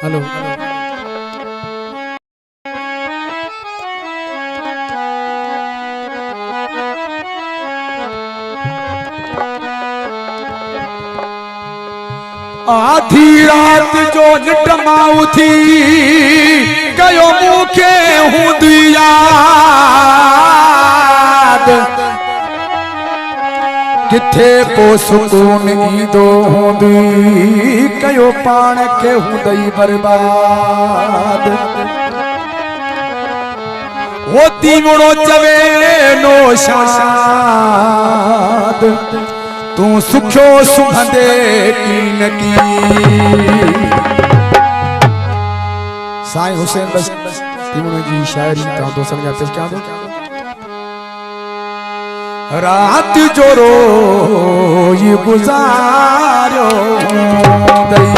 hello आधी रात जो निटमाऊ थी कयो मुखे हूँ याद किथे को सुकून ईंदो हूंदी कयो पाण के हूंदई बर्बाद वो तीवड़ो चवे नो शाद तू सुखो सुखंदे कीन की साईं हुसैन बस तीवड़ो जी शायरी ता दोस्तन का पेश क्या दो रात जो रोई गुजारो दई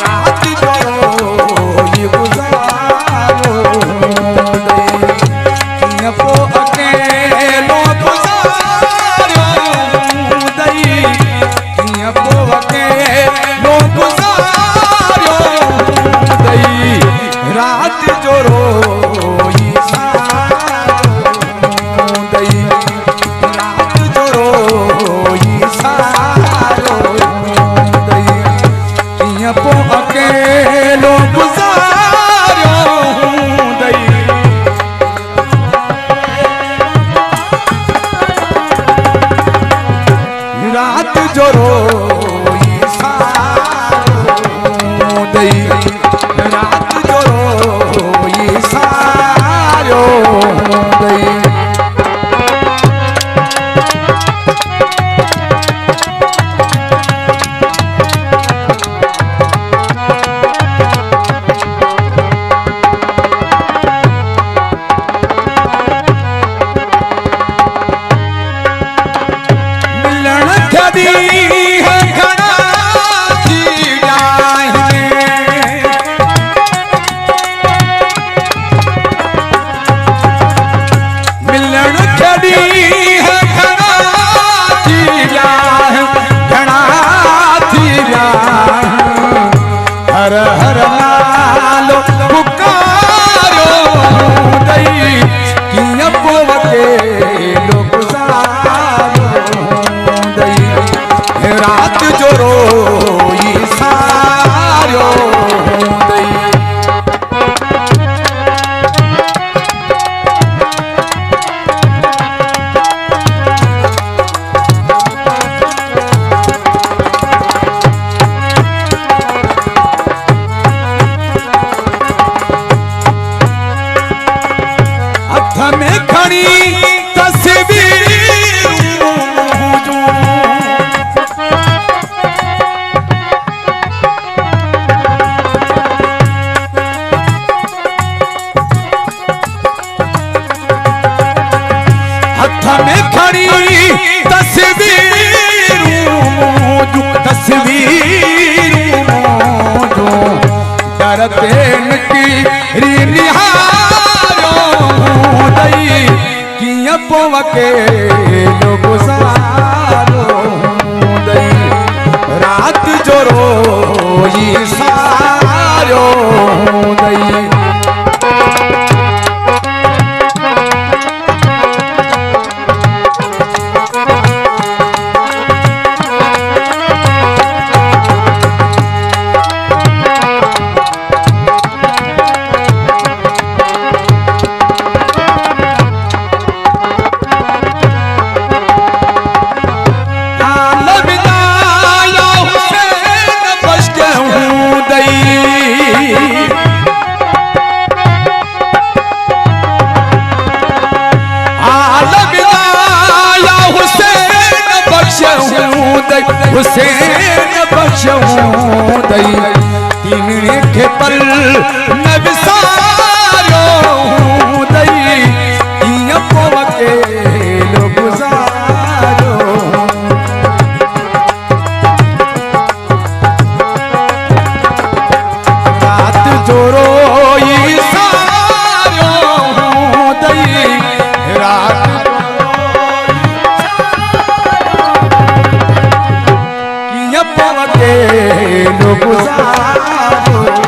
रात जो रोई गुजारो दई किया पो अकेलो गुजारो दई किया पो अकेलो गुजारो दई रात जो रोई दई अकेलो गुजारो दई रात जो रोई सारो दई रात जो रोई सारो दई हर हर नालो पुकारो दई किया पो अकेलो गुजारो दई रात जो रोई सारो दई में खड़ी तस्वीर हथ में खड़ी तस्वीर तस्वीर जो डरते की निहारो दई किया पो अकेलो गुजारो दई रात जो रोई सारो दई हुसैन बख्शूं दई तीन के पल न विसारो दई किया पो अकेलो गुजारो रात जो रोई सारो दई रात पो अकेलो गुजारो